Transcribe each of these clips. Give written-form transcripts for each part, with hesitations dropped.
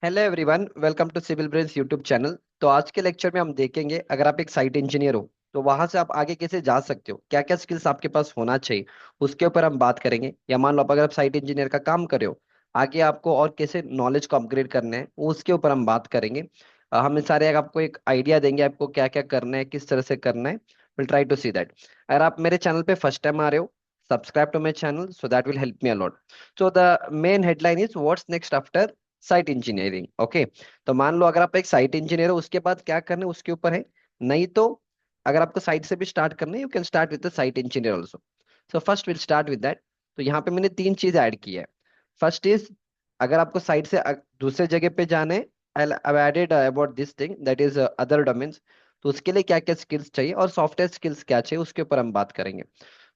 Hello everyone, welcome to civil brains YouTube channel. तो आज के लेक्चर में हम देखेंगे, अगर आप एक साइट इंजीनियर हो तो वहां से आप आगे कैसे जा सकते हो, क्या क्या स्किल्स आपके पास होना चाहिए, उसके ऊपर हम बात करेंगे। या मान लो अगर आप साइट इंजीनियर का काम कर रहे हो, आगे आपको और कैसे नॉलेज को अपग्रेड करना है उसके ऊपर हम बात करेंगे। हम सारे आपको एक आइडिया देंगे, आपको क्या क्या करना है, किस तरह से करना है। Will try to see that. अगर आप मेरे चैनल पे फर्स्ट टाइम आ रहे हो, subscribe to my channel so that will help me a lot. So the main headline is what's next after site engineering. Okay. तो मान लो अगर आप एक साइट इंजीनियर हो, उसके बाद क्या करना है उसके ऊपर है। नहीं तो अगर आपको साइट से भी स्टार्ट करना है, you can start with the site engineer also. So first will start with that. तो यहाँ पे मैंने तीन चीज ऐड की है। फर्स्ट इज, अगर आपको साइट से दूसरे जगह पे जाना है, I added about this thing that is other domains. तो उसके लिए क्या क्या स्किल्स चाहिए और सॉफ्टवेयर स्किल्स क्या चाहिए उसके ऊपर हम बात करेंगे।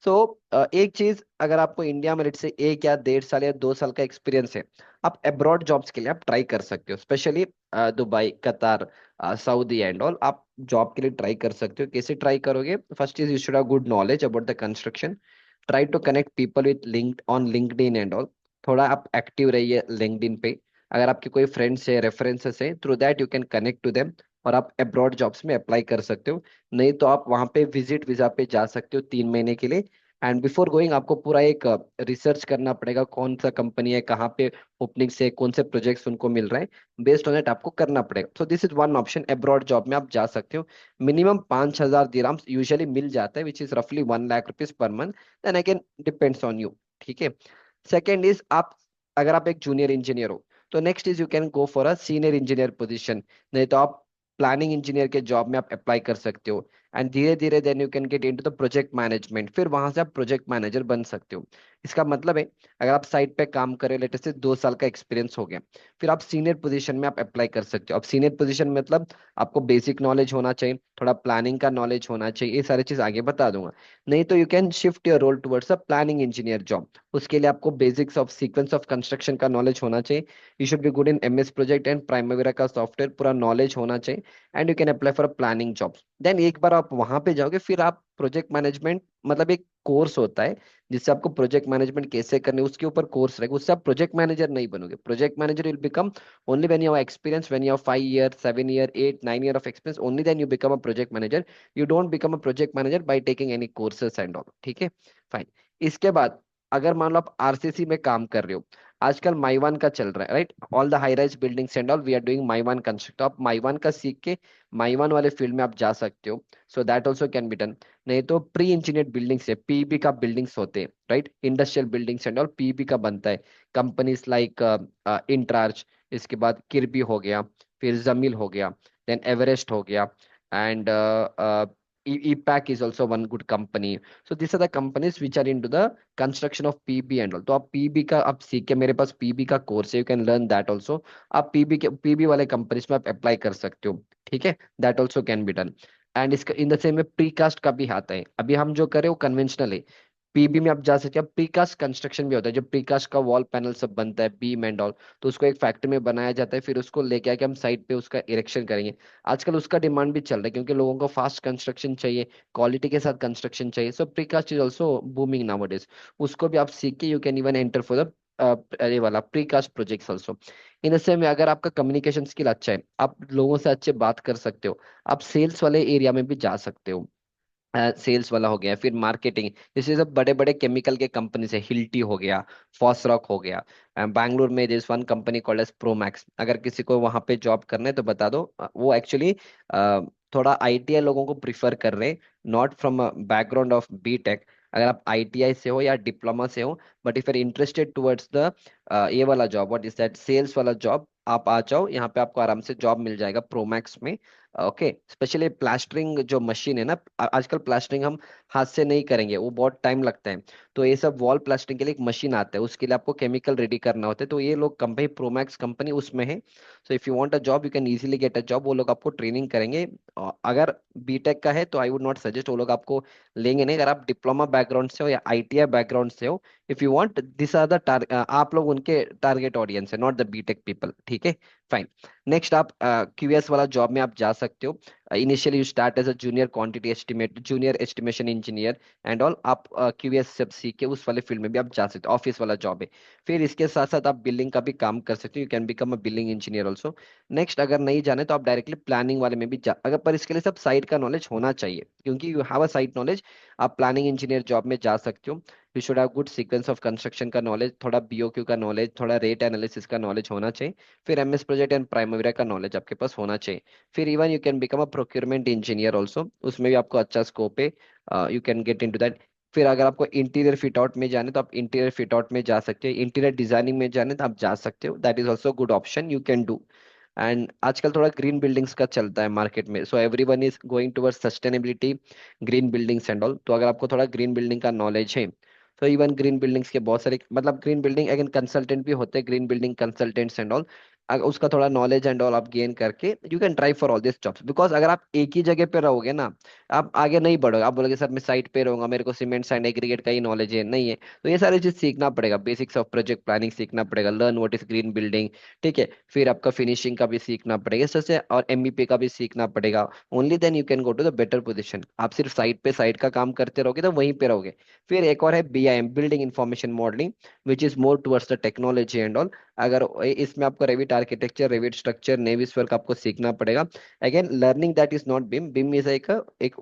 सो एक चीज, अगर आपको इंडिया में लेट से 1 या 1.5 साल या 2 साल का एक्सपीरियंस है, आप अब्रॉड जॉब्स के लिए आप ट्राई कर सकते हो। Specially Dubai, Qatar, Saudi and all, आप जॉब के लिए ट्राई कर सकते हो। कैसे ट्राई करोगे? First is, you should have good knowledge about the construction. Try to connect people with linked on LinkedIn and all. थोड़ा आप एक्टिव रहिए लिंक्डइन पे। अगर आपके कोई फ्रेंड्स है, रेफरेंसेस है, through that you can connect to them और आप अब्रॉड जॉब्स में अप्लाई कर सकते हो। नहीं तो आप वहां पे विजिट वीजा पे जा सकते हो 3 महीने के लिए। एंड बिफोर गोइंग आपको पूरा एक रिसर्च करना पड़ेगा, कौन सा कंपनी है, कहाँ पे ओपनिंग से कौन से प्रोजेक्ट्स उनको मिल रहे हैं। बेस्ड ऑन इट आपको करना पड़ेगा। So this is one option, abroad job में आप जा सकते हो। मिनिमम 5,000 दिरहम्स यूजुअली मिल जाता है, विच इज रफली 1 lakh rupees per month. Then again depends on you. ठीक है। सेकेंड इज, आप अगर आप एक जूनियर इंजीनियर हो तो next is you can go for a senior engineer position. नहीं तो आप प्लानिंग इंजीनियर के जॉब में आप अप्लाई कर सकते हो। एंड धीरे धीरे then you can get into the project management, फिर वहां से आप प्रोजेक्ट मैनेजर बन सकते हो। इसका मतलब है, अगर आप साइट पे काम कर रहे हो, लेटेस्ट से 2 साल का एक्सपीरियंस हो गया, फिर आप सीनियर पोजीशन में आप अप्लाई कर सकते हो। अब सीनियर पोजीशन मतलब आपको बेसिक नॉलेज होना चाहिए, थोड़ा प्लानिंग का नॉलेज होना चाहिए, ये सारी चीज आगे बता दूंगा। नहीं तो you can shift your role towards a planning engineer job. उसके लिए आपको basics of sequence of construction का नॉलेज होना चाहिए। You should be good in MS project and Primavera का सॉफ्टवेयर पूरा नॉलेज होना चाहिए। And you can apply for a planning jobs. Then एक बार आप वहां पे जाओगे, फिर आप प्रोजेक्ट मैनेजमेंट, मतलब एक कोर्स होता है जिससे आपको प्रोजेक्ट मैनेजमेंट कैसे करने उसके ऊपर कोर्स रहेगा। उससे आप प्रोजेक्ट मैनेजर नहीं बनोगे। Project manager will become only when you have experience, when you have 5 year, 7 year, 8, 9 year of experience, only then you become a project manager. You don't become a project manager by taking any courses and all. ठीक है, fine. इसके बाद, अगर मान लो आप RCC में काम कर रहे हो, आजकल माइवान का चल रहा है, right? All the high rise buildings and all we are doing Mivan construct. तो आप माइवान का सीख के माइवान वाले फील्ड में आप जा सकते हो। So that also can be done. नहीं तो प्री इंजीनियर्ड बिल्डिंग्स है, पीबी का बिल्डिंग्स होते हैं, right? Industrial buildings and all PB का बनता है। कंपनीज लाइक इंट्रार्च, इसके बाद किर्बी हो गया, फिर जमील हो गया, देन एवरेस्ट हो गया, and EPAC is also one good company. So these are the companies which are into the construction of PB and all. तो आप PB का आप सीख के, मेरे पास PB का कोर्स है, you can learn that also. आप PB वाले कंपनीज में आप अप्लाई कर सकते हो। ठीक है, that also can be done. And इसका इन द सेम में प्रीकास्ट का भी आता है। अभी हम जो करें वो कन्वेंशनल है। पीबी में आप जा सकते हैं। प्रीकास्ट कंस्ट्रक्शन भी होता है, जो प्रीकास्ट का वॉल पैनल सब बनता है, बीम एंड ऑल। तो उसको एक फैक्ट्री में बनाया जाता है, फिर उसको लेके आके हम साइट पे उसका इरेक्शन करेंगे। आजकल उसका डिमांड भी चल रहा है, क्योंकि लोगों को फास्ट कंस्ट्रक्शन चाहिए, क्वालिटी के साथ कंस्ट्रक्शन चाहिए। So precast is also booming nowadays. उसको भी आप सीख के you can even enter for the अरे वाला प्रीकास्ट प्रोजेक्ट्स ऑल्सो। इन में अगर आपका कम्युनिकेशन स्किल अच्छा है, आप लोगों से अच्छे बात कर सकते हो, आप सेल्स वाले एरिया में भी जा सकते हो। सेल्स वाला हो गया, फिर मार्केटिंग। जैसे सब बड़े बड़े केमिकल के कंपनी से, हिल्टी हो गया, फॉसरॉक हो गया। बैंगलोर में this one company called as Promax. अगर किसी को वहां पे जॉब करना है तो बता दो। वो एक्चुअली थोड़ा आईटीआई लोगों को प्रिफर कर रहे हैं, not from background of BTech. अगर आप आईटीआई से हो या डिप्लोमा से हो, but if are interested towards the ये वाला job, what is that, sales वाला जॉब, आप आ जाओ यहाँ पे, आपको आराम से जॉब मिल जाएगा प्रोमैक्स में। ओके। स्पेशली प्लास्टरिंग जो मशीन है ना, आजकल प्लास्टरिंग हम हाथ से नहीं करेंगे, वो बहुत टाइम लगता है। तो ये सब वॉल प्लास्टरिंग के लिए एक मशीन आता है, उसके लिए आपको केमिकल रेडी करना होता है। तो ये लोग कंपनी प्रोमैक्स कंपनी उसमें है। So if you want a job you can easily get a job. वो लोग आपको ट्रेनिंग करेंगे। अगर बीटेक का है तो आई वुड नॉट सजेस्ट, वो लोग आपको लेंगे नहीं। अगर आप डिप्लोमा बैकग्राउंड से हो या आईटीआई बैकग्राउंड से हो, if you want, this are the आप लोग उनके टारगेट ऑडियंस है, नॉट द बीटेक पीपल, ठीक है। फाइन। नेक्स्ट आप क्यूएस वाला जॉब में आप जा सकते हो। Initially you start as a junior quantity estimate, junior estimation engineer and all. आप क्यूएस सब सीख के उस वाले फील्ड में भी आप जा सकते हो, ऑफिस वाला जॉब है। फिर इसके साथ साथ आप बिल्डिंग का भी काम कर सकते हो, you can become a building engineer also. Next अगर नहीं जाने तो आप डायरेक्टली प्लानिंग वाले में भी जा, अगर पर इसके लिए सब साइट का नॉलेज होना चाहिए, क्योंकि you have a site knowledge. आप प्लानिंग इंजीनियर जॉब में जा सकते हो। You should have good sequence of construction का नॉलेज, थोड़ा बीओक्यू का नॉलेज, थोड़ा रेट एनालिसिस का नॉलेज होना चाहिए। फिर एमएस प्रोजेक्ट एंड प्राइमरी का नॉलेज आपके पास होना चाहिए। फिर even you can become a procurement engineer also, उसमें भी आपको अच्छा स्कोप है, you can get into that. फिर अगर आपको इंटीरियर फिट आउट में जाने तो आप इंटीरियर फिट आउट में जा सकते हो, इंटीरियर डिजाइनिंग में जाने तो आप जा सकते हो, that is also good option you can do. And आजकल थोड़ा ग्रीन बिल्डिंग्स का चलता है मार्केट में, so everyone is going towards sustainability, green buildings and all. तो अगर आपको थोड़ा ग्रीन बिल्डिंग का नॉलेज है तो इवन ग्रीन बिल्डिंग्स के बहुत सारे, मतलब ग्रीन बिल्डिंग अगेन कंसल्टेंट भी होते हैं, green building consultants and all. अगर उसका थोड़ा नॉलेज एंड ऑल आप गेन करके you can try for all this jobs, because अगर आप एक ही जगह पे रहोगे ना, आप आगे नहीं बढ़ोगे। आप बोलोगे सर मैं साइट पे रहूंगा, मेरे को सीमेंट सैंड एग्रीगेट का ही नॉलेज है, नहीं है। तो ये सारी चीज सीखना पड़ेगा, बेसिक्स ऑफ प्रोजेक्ट प्लानिंग सीखना पड़ेगा, learn what is green building, ठीक है। फिर आपका फिनिशिंग का भी सीखना पड़ेगा इस तरह से, और एमबीपी का भी सीखना पड़ेगा। Only then you can go to the better position. आप सिर्फ साइट पे साइट का काम करते रहोगे तो वहीं पे रहोगे। फिर एक और है BIM, building information modelling, which is more towards the technology and all. अगर इसमें आपको Revit architecture, Revit structure, Navis work आपको सीखना पड़ेगा। Again learning that is not BIM, BIM is एक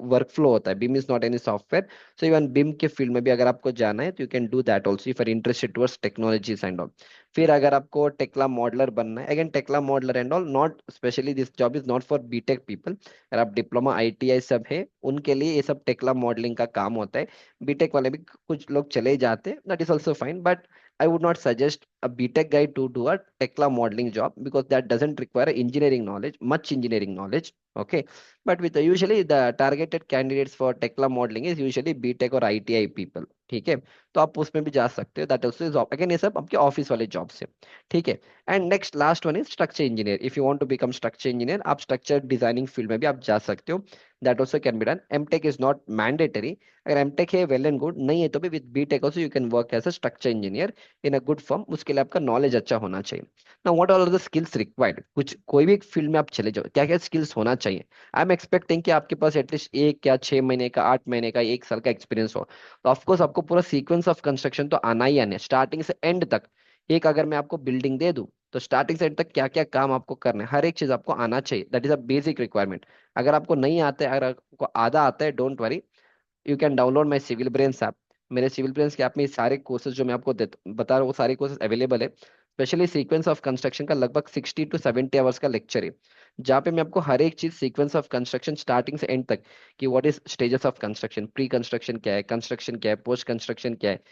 वर्क फ्लो होता है, BIM is not any software. So even BIM के फील्ड में भी अगर आपको जाना है तो you can do that also if are interested towards technologies and all. फिर अगर आपको टेक्ला मॉडलर बनना है, again Tekla modeller and all, not specially this job is not for BTech people. अगर आप डिप्लोमा आईटीआई सब है उनके लिए ये सब टेक्ला मॉडलिंग का काम होता है। बीटेक वाले भी कुछ लोग चले जाते हैं, that is also fine, but I would not suggest a BTech guy to do a Tekla modeling job because that doesn't require engineering knowledge, much engineering knowledge. Okay, but with usually the targeted candidates for Tekla modeling is usually BTech और ITI people. ठीक है, तो आप उसमें भी जा सकते हो, दैट ऑल्सो इज अगेन ये सब आपके ऑफिस वाले जॉब से। ठीक है। And next last one is structure engineer. If you want to become structure engineer, आप स्ट्रक्चर डिजाइनिंग फील्ड में भी आप जा सकते हो, that also can be done. MTech is not mandatory. अगर एमटेक है वेल एंड गुड, नहीं है तो भी with BTech also you can work as a structure engineer in a good firm. उसके लिए आपका नॉलेज अच्छा होना चाहिए। ना what are the skills required, कुछ कोई भी फील्ड में आप चले जाओ, क्या क्या स्किल्स होना चाहिए। आई एम एक्सपेक्टिंग कि आपके पास एटलीस्ट एक या 6 महीने का, 8 महीने का, 1 साल का एक्सपीरियंस हो। तो ऑफकोर्स आपको पूरा सीक्वेंस ऑफ कंस्ट्रक्शन तो आना ही आना है, स्टार्टिंग से एंड तक। एक अगर मैं आपको बिल्डिंग दे दूं तो स्टार्टिंग से एंड तक क्या क्या काम आपको करना है, हर एक चीज आपको आना चाहिए, that is a basic requirement. अगर आपको नहीं आता है, अगर आपको आधा आता है, don't worry, you can download my civil brains app. मेरे सिविल ब्रेन्स के ऐप में ये सारे कोर्सेज जो मैं आपको बता रहा हूँ वो सारे कोर्सेज अवेलेबल है। स्पेशली सीक्वेंस ऑफ कंस्ट्रक्शन का लगभग 60 to 70 आवर्स का लेक्चर है, जहाँ पे मैं आपको हर एक चीज सीक्वेंस ऑफ कंस्ट्रक्शन स्टार्टिंग से एंड तक, कि what is stages of construction, pre construction क्या है, कंस्ट्रक्शन क्या है, पोस्ट कंस्ट्रक्शन क्या है,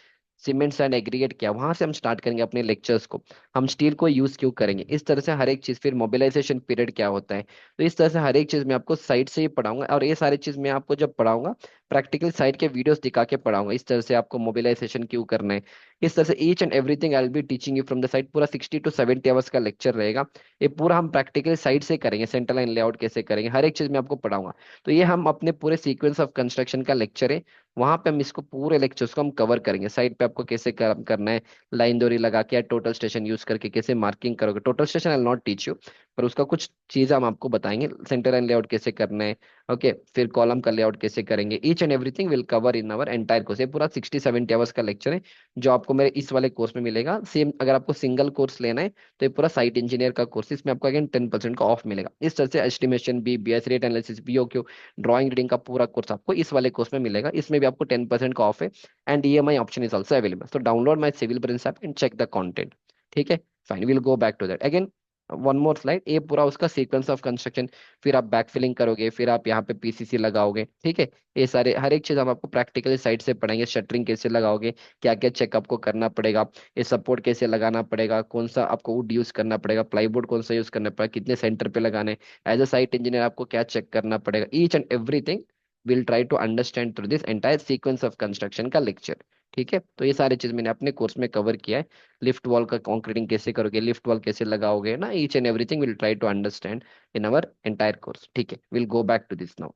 सीमेंट्स एंड एग्रीगेट क्या, वहां से हम स्टार्ट करेंगे अपने लेक्चर्स को। हम स्टील को यूज क्यों करेंगे, इस तरह से हर एक चीज। फिर मोबिलाइजेशन पीरियड क्या होता है, तो इस तरह से हर एक चीज मैं आपको साइड से ही पढ़ाऊंगा। और ये सारी चीज मैं आपको जब पढ़ाऊंगा, प्रैक्टिकल साइड के वीडियोस दिखा के पढ़ाऊंगा, इस तरह से आपको मोबिलाइजेशन क्यों करना है। इस तरह से each and everything I will be teaching you from the side. पूरा 60 to 70 आवर्स का लेक्चर रहेगा। ये पूरा हम प्रैक्टिकल साइड से करेंगे, सेंटर लाइन लेआउट कैसे करेंगे, हर एक चीज मैं आपको पढ़ाऊंगा। तो ये हम अपने पूरे सीक्वेंस ऑफ कंस्ट्रक्शन का लेक्चर है, वहां पे हम इसको पूरे लेक्चर्स को हम कवर करेंगे। साइड पे आपको कैसे करना है, लाइन दोरी लगा के या टोटल स्टेशन यूज करके कैसे मार्किंग करोगे। Total station I not teach you, पर उसका कुछ चीज हम आपको बताएंगे, सेंटर लाइन लेआउट कैसे करना है। ओके, फिर कॉलम का लेआउट कैसे करेंगे, each and everything will cover in our entire course. ये पूरा 60 to 70 आवर्स का लेक्चर है जो आपको मेरे इस वाले कोर्स में मिलेगा। सेम अगर आपको सिंगल कोर्स लेना है तो ये पूरा साइट इंजीनियर का कोर्स, इसमें आपको अगेन 10% का ऑफ मिलेगा। इस तरह से estimation, BBS, rate analysis, BOQ, drawing reading का पूरा कोर्स आपको इस वाले कोर्स में मिलेगा। इसमें भी आपको 10% का ऑफ है। And EMI option is also available, so download my civil brains app and check the content. ठीक है, fine, will go back to that again. One more slide, ये पूरा उसका सीक्वेंस ऑफ कंस्ट्रक्शन। फिर आप बैक फिलिंग करोगे, फिर आप यहाँ पे पीसीसी लगाओगे, ठीक है। ये सारे हर एक चीज हम आपको प्रैक्टिकली साइड से पढ़ाएंगे। शटरिंग कैसे लगाओगे, क्या क्या चेक आपको करना पड़ेगा, ये सपोर्ट कैसे लगाना पड़ेगा, कौन सा आपको वुड यूज करना पड़ेगा, प्लाईवुड कौन सा यूज करना पड़ेगा, कितने सेंटर पे लगाने, एज अ साइट इंजीनियर आपको क्या चेक करना पड़ेगा, each and everything will try to understand through this entire sequence of construction का लेक्चर। ठीक है, तो ये सारी चीज मैंने अपने कोर्स में कवर किया है। लिफ्ट वॉल का कॉन्क्रीटिंग कैसे करोगे, लिफ्ट वॉल कैसे लगाओगे ना, each and everything will try to understand in our entire course. ठीक है, will go back to this now.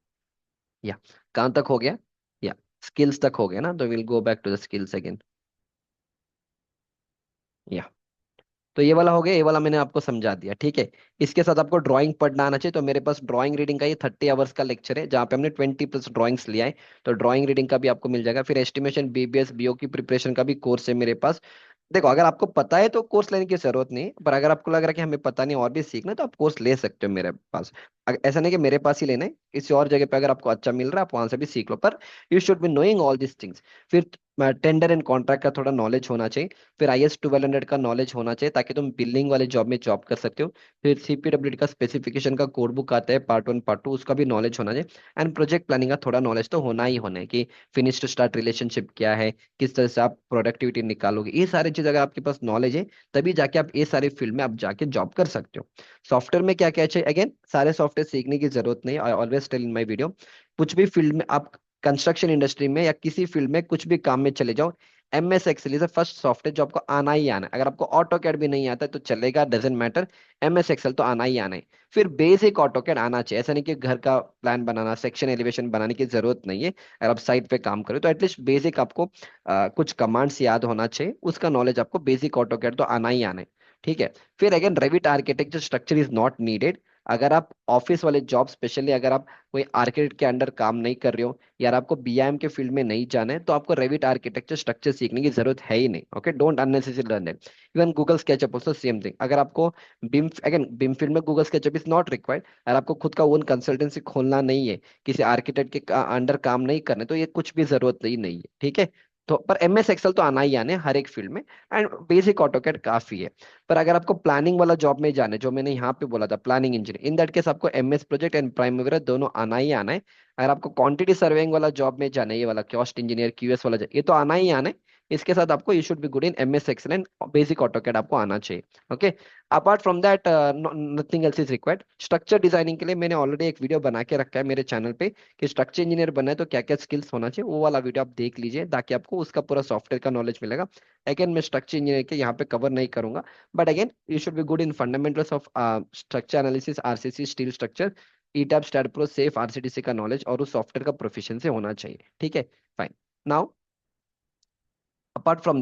या कहाँ तक हो गया, या स्किल्स तक हो गया ना, तो will go back to the skills again. या तो ये वाला हो गया, ये वाला मैंने आपको समझा दिया, ठीक है। इसके साथ आपको ड्राइंग पढ़ना आना चाहिए। तो मेरे पास ड्राइंग रीडिंग का ये 30 आवर्स का लेक्चर है, जहाँ पे हमने 20+ ड्राइंग्स लिया है। तो ड्राइंग रीडिंग का भी आपको मिल जाएगा। फिर एस्टिमेशन, बीबीएस, बीओ की प्रिपरेशन का भी कोर्स है मेरे पास। देखो, अगर आपको पता है तो कोर्स लेने की जरूरत नहीं है, पर अगर आपको लग रहा है कि हमें पता नहीं और भी सीखना है, तो आप कोर्स ले सकते हो मेरे पास। ऐसा नहीं कि मेरे पास ही लेना है, किसी और जगह पे अगर आपको अच्छा मिल रहा है आप वहां से भी सीख लो, पर you should be knowing all this things. फिर टेंडर एंड कॉन्ट्रैक्ट का थोड़ा नॉलेज होना चाहिए। फिर IS 1200 का नॉलेज होना चाहिए, ताकि तुम बिल्डिंग वाले जॉब में जॉब कर सकते हो। फिर CPWD का स्पेसिफिकेशन का कोड बुक आता है, पार्ट 1 पार्ट 2, उसका भी नॉलेज होना चाहिए। एंड प्रोजेक्ट प्लानिंग का थोड़ा नॉलेज तो होना ही होना है, कि फिनिश टू स्टार्ट रिलेशनशिप क्या है, किस तरह से आप प्रोडक्टिविटी निकालोगे। ये सारी चीज अगर आपके पास नॉलेज है, तभी जाके आप ये सारे फील्ड में आप जाके जॉब कर सकते हो। सॉफ्टवेयर में क्या क्या चाहिए, अगेन सारे सॉफ्टवेयर सीखने की जरूरत नहीं, I always tell in my video. कुछ भी फील्ड में आप, कंस्ट्रक्शन इंडस्ट्री में या किसी फील्ड में कुछ भी काम में चले जाओ, MS Excel is the first software जो आपको आना ही आना है। अगर आपको ऑटो कैड भी नहीं आता है तो चलेगा, डजेंट मैटर। MS एक्सेल तो आना ही आना है। फिर बेसिक ऑटो कैड आना चाहिए। ऐसा नहीं कि घर का प्लान बनाना, सेक्शन एलिवेशन बनाने की जरूरत नहीं है। अगर आप साइट पे काम करो तो एटलीस्ट बेसिक आपको कुछ कमांड्स याद होना चाहिए, उसका नॉलेज आपको, बेसिक ऑटो कैड तो आना ही आना है, ठीक है। फिर again Revit architecture structure is not needed. अगर आप ऑफिस वाले जॉब, स्पेशली अगर आप कोई आर्किटेक्ट के अंडर काम नहीं कर रहे हो, यार आपको BIM के फील्ड में नहीं जाना है, तो आपको रेविट आर्किटेक्चर स्ट्रक्चर सीखने की जरूरत है ही नहीं। Okay, don't unnecessary learn it. Even Google SketchUp also same thing. अगर आपको बिम, अगेन बिम फील्ड में Google SketchUp is not required. अगर आपको खुद का ओन कंसल्टेंसी खोलना नहीं है, किसी आर्किटेक्ट के अंडर काम नहीं करने, तो ये कुछ भी जरूरत ही नहीं है, ठीक है। तो पर MS एक्सेल तो आना ही आना है हर एक फील्ड में। एंड बेसिक ऑटोकैड काफी है। पर अगर आपको प्लानिंग वाला जॉब में जाना है, जो मैंने यहाँ पे बोला था planning engineer, in that case आपको MS प्रोजेक्ट एंड प्राइम वगैरह दोनों आना ही आना है। अगर आपको क्वांटिटी सर्वेइंग वाला जॉब में जाना है, ये वाला कॉस्ट इंजीनियर, QS वाला ये तो आना ही आना है। इसके साथ आपको you should be good in MS Excel and basic AutoCAD आपको आना चाहिए। Okay, apart from that nothing else is required. Structure designing के लिए मैंने ऑलरेडी एक वीडियो बना के रखा है मेरे चैनल पे, कि स्ट्रक्चर इंजीनियर बनना है तो क्या क्या स्किल्स होना चाहिए। वो वाला वीडियो आप देख लीजिए, ताकि आपको उसका पूरा सॉफ्टवेयर का नॉलेज मिलेगा। अगेन मैं स्ट्रक्चर इंजीनियर के यहाँ पे कवर नहीं करूंगा, but again you should be good in fundamentals of structure analysis, RCC, steel structure, ETAP, STAAD Pro, safe, RCTC का नॉलेज और उस सॉफ्टवेयर का प्रोफिशिएंसी होना चाहिए, ठीक है। Fine. Now apart from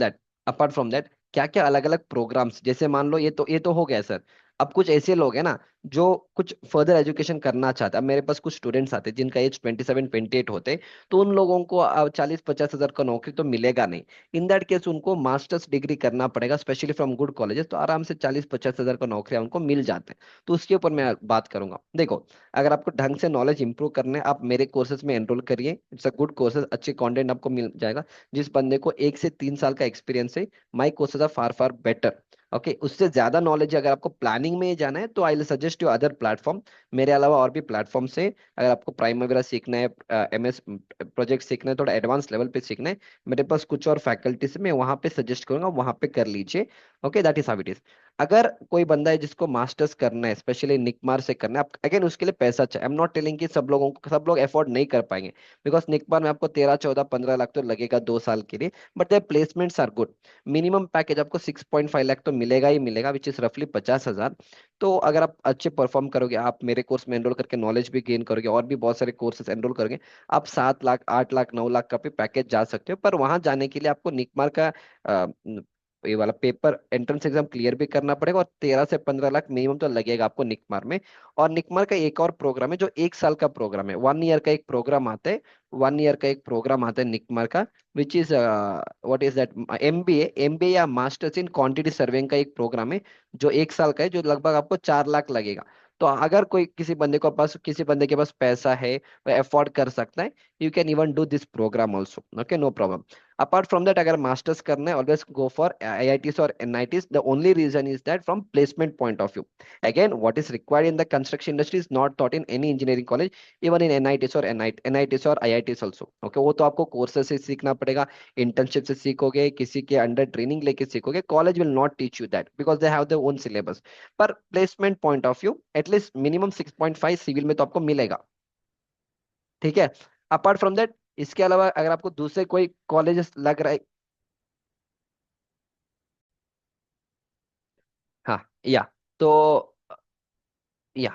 that क्या क्या अलग अलग प्रोग्राम्स, जैसे मान लो ये तो हो गया सर। अब कुछ ऐसे लोग हैं ना, जो कुछ फर्दर एजुकेशन करना चाहते हैं। अब मेरे पास कुछ स्टूडेंट्स आते हैं जिनका एज 27 28 होते हैं, तो उन लोगों को 40 50 हजार का नौकरी तो मिलेगा नहीं। इन दैट केस उनको मास्टर्स डिग्री करना पड़ेगा, स्पेशली फ्रॉम गुड कॉलेजेस, तो आराम से 40 50 हजार का नौकरी उनको मिल जाते हैं। तो उसके ऊपर मैं बात करूंगा। देखो, अगर आपको ढंग से नॉलेज इंप्रूव करना है, आप मेरे कोर्सेज में एनरोल करिए। इट्स अ गुड कोर्सेज, अच्छे कंटेंट आपको मिल जाएगा। जिस बंदे को 1 से 3 साल का एक्सपीरियंस है, my courses are far far better. Okay, उससे ज्यादा नॉलेज अगर आपको प्लानिंग में जाना है, तो I will suggest you other platform. मेरे अलावा और भी प्लेटफॉर्म्स है। अगर आपको प्राइम वगैरह सीखना है, MS प्रोजेक्ट सीखना है, थोड़ा एडवांस लेवल पे सीखना है, मेरे पास कुछ और फैकल्टीज मैं वहां पे सजेस्ट करूंगा, वहां पे कर लीजिए। Okay, that is how it is. अगर कोई बंदा है जिसको मास्टर्स करना है, स्पेशली निकमार से करना है, अगेन उसके लिए पैसा चाहिए। आई एम नॉट टेलिंग कि सब लोग अफोर्ड नहीं कर पाएंगे, बिकॉज निकमार में आपको 13 14 15 लाख तो लगेगा 2 साल के लिए। But the placements are good. Minimum package आपको 6.5 लाख तो मिलेगा ही मिलेगा, विच इज रफली 50 हजार। तो अगर आप अच्छे परफॉर्म करोगे, आप मेरे कोर्स में एनरोल करके नॉलेज भी गेन करोगे, और भी बहुत सारे कोर्सेज एनरोल करोगे, आप 7 लाख 8 लाख 9 लाख का भी पैकेज जा सकते हो। पर वहां जाने के लिए आपको निकमार का ये वाला पेपर एंट्रेंस एग्जाम क्लियर भी करना पड़ेगा, और 13 से 15 लाख मिनिमम तो लगेगा आपको निकमार में। और निकमार का एक और प्रोग्राम है जो 1 साल का प्रोग्राम है, 1 ईयर का एक प्रोग्राम आता है। 1 ईयर का एक प्रोग्राम आता है निकमार का, which is what is that, MBA या मास्टर्स इन क्वांटिटी सर्वेइंग का एक प्रोग्राम है, जो 1 साल का है, जो लगभग आपको 4 लाख लगेगा। तो अगर कोई किसी बंदे के पास पैसा है, वो अफोर्ड कर सकता है, you can even do this program also. Okay, no problem. Apart from that, अगर मास्टर्स करना है, ऑलवेज गो फॉर IITs और NITs। The only reason is that from placement point of view, again what is required in the construction industry is not taught in any engineering college, even in NITs और IITs also। Okay, वो तो आपको courses से सीखना पड़ेगा, internship से सीखोगे, किसी के अंडर ट्रेनिंग लेके सीखोगे। College will not teach you that, because they have their own syllabus. पर placement point of view at least minimum 6.5 civil में तो आपको मिलेगा, ठीक है। अपार्ट फ्रॉम दैट, इसके अलावा अगर आपको दूसरे कोई कॉलेजेस लग रहा है, हाँ, या तो या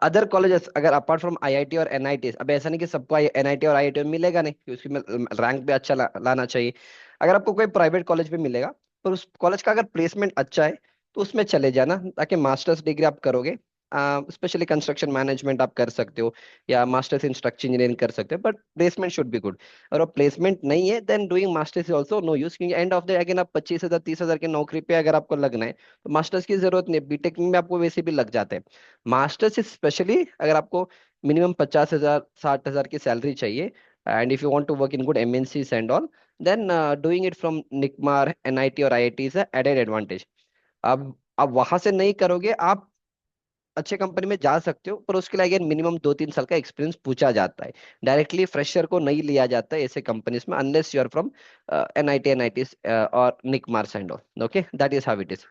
अदर कॉलेजेस, अगर अपार्ट फ्रॉम IIT और NIT, अब ऐसा नहीं कि सबको NIT और IIT में मिलेगा नहीं, कि उसकी रैंक भी अच्छा लाना चाहिए। अगर आपको कोई प्राइवेट कॉलेज भी मिलेगा, पर उस कॉलेज का अगर प्लेसमेंट अच्छा है तो उसमें चले जाना, ताकि मास्टर्स डिग्री आप करोगे, स्पेशली कंस्ट्रक्शन मैनेजमेंट आप कर सकते हो, या मास्टर्स इन स्ट्रक्चर इंजीनियरिंग कर सकते हो, but placement should be good. और प्लेसमेंट नहीं है then doing masters is also no use, क्योंकि एंड ऑफ द अगेन आप 25,000 30,000 की नौकरी पे अगर आपको लगना है तो मास्टर्स की जरूरत नहीं, बीटेक में आपको वैसे भी लग जाते हैं। मास्टर्स स्पेशली अगर आपको मिनिमम 50,000 60,000 की सैलरी चाहिए, and if you want to work in good MNCs and all, then doing it from NICMAR NIT और आईआईटी इज एडेड एडवांटेज। अब वहां से नहीं करोगे आप, अच्छे कंपनी में जा सकते हो, पर उसके लिए अगेन मिनिमम 2 3 साल का एक्सपीरियंस पूछा जाता है। डायरेक्टली फ्रेशर को नहीं लिया जाता है ऐसे कंपनीज में, unless you are from NIT NIT और NICMAR and all. Okay, that is how it is.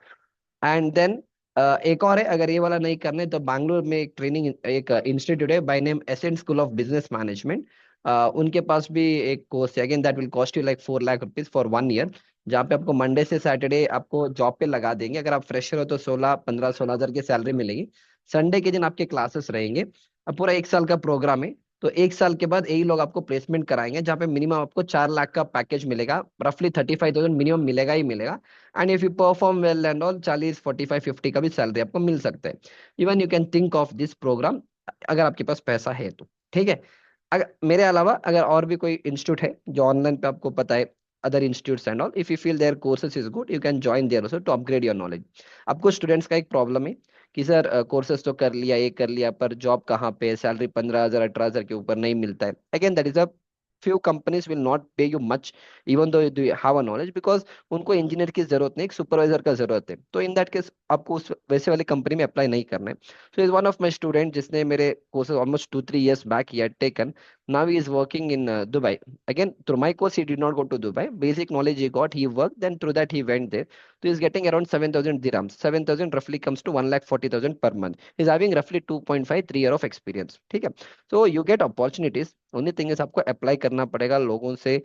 And then एक और है, अगर ये वाला नहीं करने तो बैंगलोर में एक ट्रेनिंग एक इंस्टीट्यूट है by name Ascent school of business management. उनके पास भी एक कोर्स है, again that will cost you like 4 lakh rupees for 1 year, जहाँ पे आपको मंडे से सैटरडे आपको जॉब पे लगा देंगे। अगर आप फ्रेशर हो तो 16 15 16 हजार की सैलरी मिलेगी। संडे के दिन आपके क्लासेस रहेंगे। अब पूरा 1 साल का प्रोग्राम है। तो 1 साल के बाद यही लोग आपको प्लेसमेंट कराएंगे, जहाँ पे मिनिमम आपको 4 लाख का पैकेज मिलेगा, रफली 35,000 मिनिमम मिलेगा ही मिलेगा। And if you perform well and all, 40 45 50 का भी सैलरी आपको मिल सकता है। Even you can think of this program, अगर आपके पास पैसा है तो। ठीक है। अगर मेरे अलावा अगर और भी कोई इंस्टीट्यूट है जो ऑनलाइन पे आपको पता है, other institutes and all, if you feel their courses is good you can join there also to upgrade your knowledge. आपको स्टूडेंट्स का एक प्रॉब्लम है कि सर कोर्सेज तो कर लिया, ये कर लिया, पर जॉब कहाँ पे, सैलरी 15,000 18,000 के ऊपर नहीं मिलता है। Again that is a few companies will not pay you much even though you have a knowledge, because उनको इंजीनियर की जरूरत नहीं, एक सुपरवाइजर का जरूरत है। तो इन दैट केस आपको उस वैसे वाली कंपनी में अप्लाई नहीं करना है। So is one of my student जिसने मेरे courses almost 2 3 years back he had taken. Now he is working in Dubai. Again, through my course he did not go to Dubai. Basic knowledge he got, he worked, then through that he went there. So he is getting around 7,000 dirhams. 7,000 roughly comes to 1,40,000 per month. He is having roughly 2.5 3 year of experience. ठीक है। So you get opportunities. Only thing is आपको apply करना पड़ेगा, लोगों से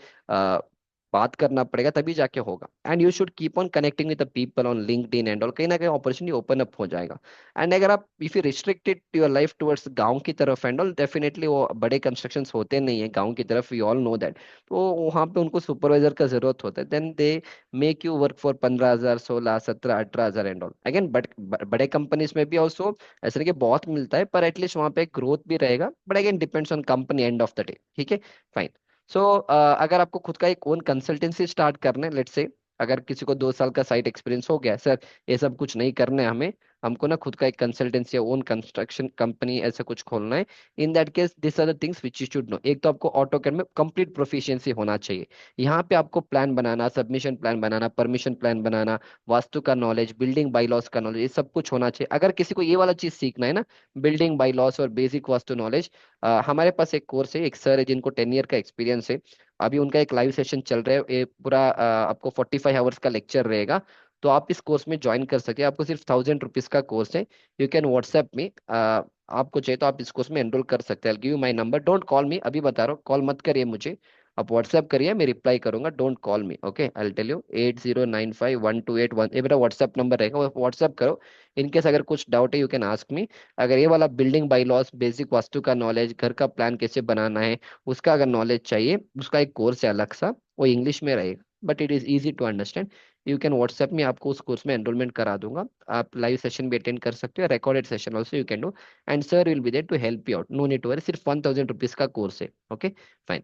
बात करना पड़ेगा, तभी जाके होगा। And you should keep on connecting with the people on LinkedIn and all, कहीं ना कहीं अपॉर्चुनिटी ओपन अप हो जाएगा। एंड अगर आप if you restricted your life towards गांव की तरफ एंड ऑल, डेफिनेटली वो बड़े कंस्ट्रक्शंस होते नहीं है गांव की तरफ, वी ऑल नो दैट। तो वहाँ पे उनको सुपरवाइजर का जरूरत होता है, then they make you work for 15,000 16 17 18,000 and all. Again but बड़े कंपनीज में भी ऑल्सो ऐसा नहीं कि बहुत मिलता है, पर एटलीस्ट वहाँ पे ग्रोथ भी रहेगा, but again depends on company and of the day. ठीक है, फाइन। सो अगर आपको खुद का एक ओन कंसल्टेंसी स्टार्ट करना है, लेट्स से अगर किसी को 2 साल का साइट एक्सपीरियंस हो गया, सर ये सब कुछ नहीं करना है हमें, हमको ना खुद का एक कंसल्टेंसी या ओन कंस्ट्रक्शन कंपनी ऐसा कुछ खोलना है, in that case this are the things which you should know. एक तो आपको ऑटोकैड में कंप्लीट प्रोफिशिएंसी होना चाहिए। यहाँ पे आपको प्लान बनाना, सबमिशन प्लान बनाना, परमिशन प्लान बनाना, वास्तु का नॉलेज, बिल्डिंग बाईलॉस का नॉलेज, ये सब कुछ होना चाहिए। अगर किसी को ये वाला चीज सीखना है ना, बिल्डिंग बाईलॉस और बेसिक वास्तु नॉलेज, हमारे पास एक कोर्स है, एक सर है जिनको 10 ईयर का एक्सपीरियंस है। अभी उनका एक लाइव सेशन चल रहा है, ये पूरा आपको 45 आवर्स का लेक्चर रहेगा। तो आप इस कोर्स में ज्वाइन कर सकते हैं, आपको सिर्फ 1,000 रुपीज का कोर्स है। यू कैन व्हाट्सएप में, आपको चाहिए तो आप इस कोर्स में एनरोल कर सकते हैं। Give you my number, don't call मी, अभी बता रहा हूँ, कॉल मत करिए मुझे, आप व्हाट्सएप करिए, मैं रिप्लाई करूंगा, don't call me. Okay, I tell you 80951281, ये मेरा व्हाट्सएप नंबर रहेगा, वो व्हाट्सएप करो। इनकेस अगर कुछ डाउट है यू कैन आस्क मी। अगर ये वाला building by loss, basic vastu का नॉलेज, घर का प्लान कैसे बनाना है, उसका अगर नॉलेज चाहिए, उसका एक कोर्स है अलग सा, वो इंग्लिश में रहेगा, but it is easy to understand. You can WhatsApp में, आपको उस कोर्स में एनरोलमेंट करा दूंगा। आप लाइव सेशन भी अटेंड कर सकते हो, recorded session also you can do, and sir will be there to help you out, no need to worry, सिर्फ 1,000 रुपीज का कोर्स है। Okay, fine.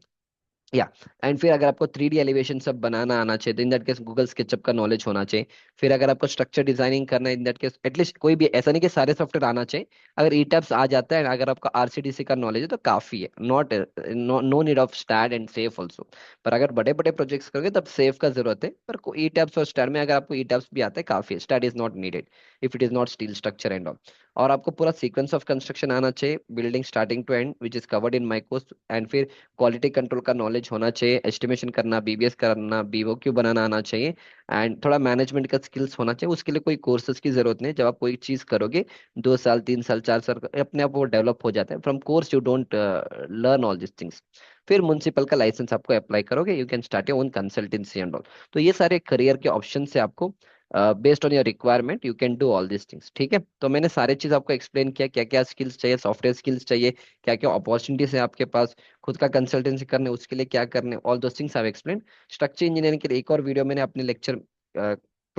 या एंड फिर अगर आपको 3D एलिवेशन सब बनाना आना चाहिए तो इन दैट केस गूगल स्केचअप का नॉलेज होना चाहिए। फिर अगर आपको स्ट्रक्चर डिजाइनिंग करना है, इन दैट केस एटलीस्ट कोई भी, ऐसा नहीं कि सारे सॉफ्टवेयर आना चाहिए, अगर ईटैब्स आ जाता है, अगर आपका आरसीडीसी का नॉलेज है तो काफी है, not no need of STAAD and SAFE also. पर अगर बड़े बड़े प्रोजेक्ट्स करोगे तब सेफ का जरूरत है, पर ईटैब्स और स्टैड में अगर आपको ईटैब्स भी आता है काफी है, STAAD is not needed if it is not steel structure and all. और आपको पूरा सीक्वेंस ऑफ कंस्ट्रक्शन आना चाहिए, building starting to end, which is covered in my course. And फिर क्वालिटी कंट्रोल का नॉलेज होना चाहिए, एस्टिमेशन करना, बीबीएस करना, बीओक्यू बनाना आना चाहिए, एंड थोड़ा मैनेजमेंट का स्किल्स होना चाहिए। उसके लिए कोई कोर्सेज की जरूरत नहीं, जब आप कोई चीज करोगे 2 साल 3 साल 4 साल अपने आप वो डेवलप हो जाता है, from course you don't learn all this things. फिर म्युनिसिपल का लाइसेंस आपको अप्लाई करोगे, you can start your own consultancy and all. तो ये सारे करियर के ऑप्शन है आपको, based on your requirement you can do all this things. ठीक है, तो मैंने सारे चीज आपको एक्सप्लेन किया, क्या क्या स्किल्स चाहिए, सॉफ्टवेयर स्किल्स चाहिए, क्या क्या अपॉर्चुनिटीज है आपके पास, खुद का कंसल्टेंसी करने उसके लिए क्या करने, all those things I explain. Structure engineering के लिए एक और वीडियो मैंने अपने लेक्चर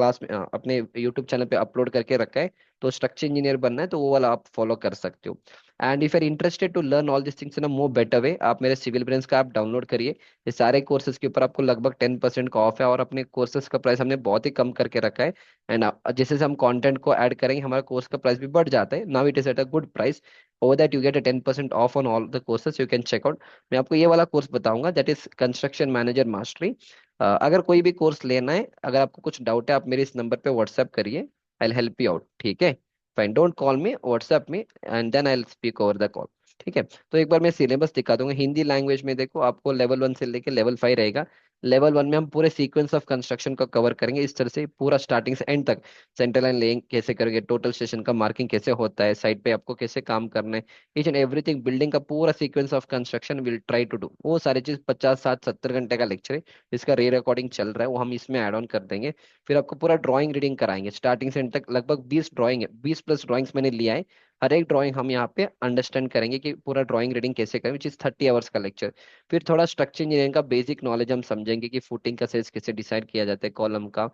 क्लास में अपने यूट्यूब चैनल पे अपलोड करके रखा है। तो स्ट्रक्चर इंजीनियर बनना है तो वो वाला आप फॉलो कर सकते हो। And if are interested to learn all this things in a more better way, आप मेरे सिविल ब्रेन्स का आप डाउनलोड करिए। ये सारे कोर्सेज के ऊपर आपको लगभग 10% का ऑफ है, और अपने कोर्सेज का प्राइस हमने बहुत ही कम करके रखा है। एंड जैसे जैसे हम कंटेंट को ऐड करेंगे हमारा कोर्स का प्राइस भी बढ़ जाता है। Now it is at a good price. Over that you get a 10% off on all the courses, you can check out. मैं आपको ये वाला कोर्स बताऊंगा, that is construction manager mastery. अगर कोई भी कोर्स लेना है, अगर आपको कुछ डाउट है, आप मेरे इस नंबर पे व्हाट्सएप करिए। I will help you out, ठीक है? Fine, don't call me, WhatsApp me, and then I will speak over the call. ठीक है? तो एक बार मैं सिलेबस दिखा दूंगा हिंदी लैंग्वेज में। देखो, आपको लेवल 1 से लेके लेवल 5 रहेगा। लेवल 1 में हम पूरे सीक्वेंस ऑफ कंस्ट्रक्शन को कवर करेंगे, इस तरह से पूरा स्टार्टिंग से एंड तक। सेंटर लाइन लेइंग कैसे करोगे, टोटल स्टेशन का मार्किंग कैसे होता है, साइड पे आपको कैसे काम करना है, ईच एंड एवरीथिंग, बिल्डिंग का पूरा sequence of construction will try to do. वो सारी चीज 50 60 70 घंटे का लेक्चर है, जिसका रे रिकॉर्डिंग चल रहा है, वो हम इसमें ऐड ऑन कर देंगे। फिर आपको पूरा ड्राइंग रीडिंग कराएंगे स्टार्टिंग से एंड तक। लगभग 20 ड्राइंग है, 20+ ड्राइंग्स मैंने लिया है। हर एक ड्राइंग हम यहाँ पे अंडरस्टैंड करेंगे कि पूरा ड्राइंग रीडिंग कैसे करें, विच इज 30 आवर्स का लेक्चर। फिर थोड़ा स्ट्रक्चर इंजीनियरिंग का बेसिक नॉलेज हम समझेंगे कि फुटिंग का साइज कैसे डिसाइड किया जाता है, कॉलम का,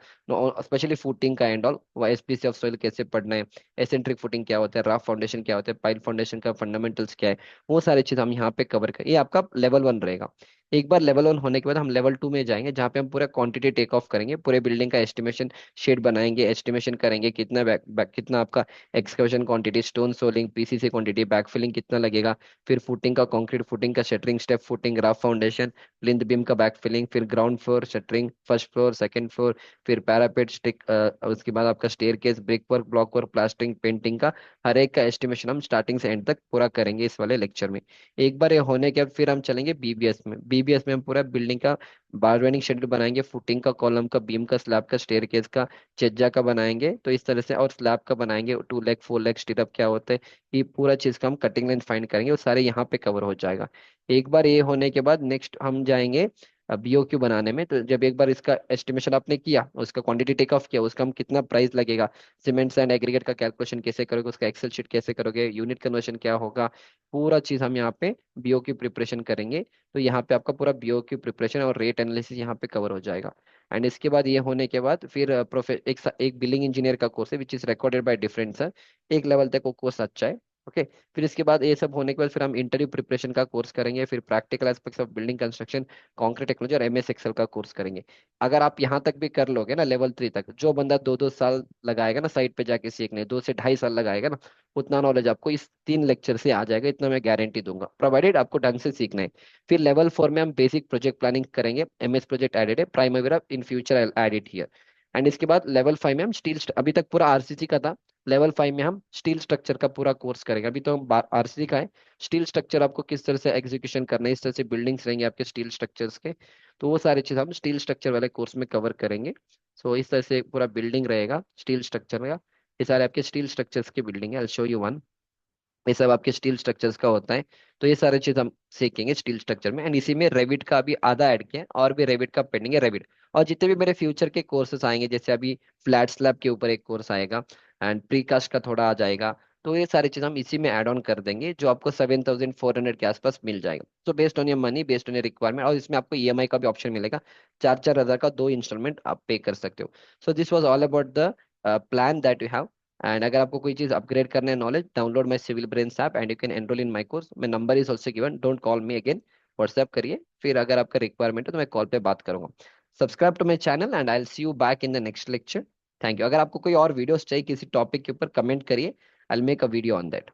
स्पेशली फुटिंग का and all, SPC of soil कैसे पढ़ना है, एसेंट्रिक फुटिंग क्या होता है, राफ फाउंडेशन क्या होता है, पाइल फाउंडेशन का फंडामेंटल्स क्या है। वो सारी चीज हम यहाँ पे कवर करें। ये आपका लेवल 1 रहेगा। एक बार लेवल 1 होने के बाद हम लेवल 2 में जाएंगे, जहाँ पे हम पूरा क्वांटिटी टेक ऑफ करेंगे, पूरे बिल्डिंग का एस्टिमेशन शेड बनाएंगे, एस्टिमेशन करेंगे कितना कितना आपका excavation quantity, stone soling, PCC quantity, backfilling कितना लगेगा, फिर फुटिंग का, कंक्रीट फुटिंग का, shuttering step footing, raft foundation, plinth beam का बैकफिलिंग, फिर ground floor shuttering, first floor, second floor, फिर पैरापेट स्टिक, उसके बाद आपका staircase, brick work, block work, plastering, painting का हर एक का एस्टिमेशन हम स्टार्टिंग से एंड तक पूरा करेंगे इस वाले लेक्चर में। एक बार ये होने के बाद फिर हम चलेंगे बीबीएस में। बीबीएस में हम पूरा बिल्डिंग का बारवेनिंग शेड्यूल बनाएंगे, फुटिंग का, कॉलम का, बीम का, स्लैब का, स्टेयर केस का, छज्जा का बनाएंगे, तो इस तरह से, और स्लैब का बनाएंगे, 2 लेग 4 लेग स्टीरअप क्या होता है, ये पूरा चीज का हम कटिंग लाइन फाइंड करेंगे, वो सारे यहाँ पे कवर हो जाएगा। एक बार ये होने के बाद नेक्स्ट हम जाएंगे बीओक्यू बनाने में। तो जब एक बार इसका एस्टिमेशन आपने किया, उसका क्वांटिटी टेक ऑफ किया, उसका हम कितना प्राइस लगेगा, सीमेंट्स एंड एग्रीगेट का कैलकुलेशन कैसे करोगे, उसका एक्सेल शीट कैसे करोगे, यूनिट कन्वर्जन क्या होगा, पूरा चीज हम यहाँ पे बीओक्यू प्रिपरेशन करेंगे। तो यहाँ पे आपका पूरा बीओक्यू प्रिपरेशन और रेट एनालिसिस यहाँ पे कवर हो जाएगा। एंड इसके बाद ये होने के बाद फिर एक बिलिंग इंजीनियर का कोर्स है, which is recorded by different sir. एक लेवल तक वो कोर्स अच्छा है। ओके। फिर इसके बाद ये सब होने के बाद फिर हम इंटरव्यू प्रिपरेशन का कोर्स करेंगे, फिर practical aspects of building construction, concrete technology और एमएस एक्सेल का कोर्स करेंगे। अगर आप यहाँ तक भी कर लोगे ना, लेवल 3 तक, जो बंदा 2 2 साल लगाएगा ना साइट पे जाके सीखने, 2 से ढाई साल लगाएगा ना, उतना नॉलेज आपको इस 3 लेक्चर से आ जाएगा, इतना मैं गारंटी दूंगा, प्रोवाइडेड आपको ढंग से सीखना है। फिर लेवल 4 में हम बेसिक प्रोजेक्ट प्लानिंग करेंगे, एमएस प्रोजेक्ट एडेड है, primary in future I add it here. And इसके बाद लेवल 5 में हम स्टील, अभी तक पूरा आरसीसी का था, लेवल 5 में हम स्टील स्ट्रक्चर का पूरा कोर्स करेंगे। अभी तो हम आरसीसी का है, स्टील स्ट्रक्चर आपको किस तरह से एग्जीक्यूशन करना है, इस तरह से बिल्डिंग्स रहेंगे आपके स्टील स्ट्रक्चर्स के। तो वो सारी चीज हम स्टील स्ट्रक्चर वाले कोर्स में कवर करेंगे। सो इस तरह से पूरा बिल्डिंग रहेगा स्टील स्ट्रक्चर का। ये सारे आपके स्टील स्ट्रक्चर्स की बिल्डिंग है, आई शो यू वन। ये सब आपके स्टील स्ट्रक्चर्स का होता है। तो ये सारे चीज हम सीखेंगे स्टील स्ट्रक्चर में। एंड इसी में रेविट का भी आधा ऐड किया है, और भी रेविट का पेंडिंग है, रेविट। और जितने भी मेरे फ्यूचर के कोर्सेस आएंगे, जैसे अभी फ्लैट स्लैब के ऊपर एक कोर्स आएगा, एंड प्रीकास्ट का थोड़ा आ जाएगा। तो ये सारी चीज हम इसी में ऐड ऑन कर देंगे, जो आपको 7400 के आसपास मिल जाएगा। तो based on your money, based on your requirement, और इसमें आपको ईएमआई का भी ऑप्शन मिलेगा। 4 4 हज़ार का 2 इंस्टॉलमेंट आप पे कर सकते हो। So this was all about the plan that you have. And अगर आपको कोई चीज अपग्रेड करना है knowledge, download my civil brains app and you can enrol in my course. My number is also given, don't call me again, WhatsApp करिए। फिर अगर आपका रिक्वायरमेंट है तो मैं कॉल पे बात करूंगा। Subscribe to my channel and I will see you back in the next lecture. Thank you. अगर आपको कोई और वीडियोस चाहिए किसी टॉपिक के ऊपर, कमेंट करिए, I will make a video on that.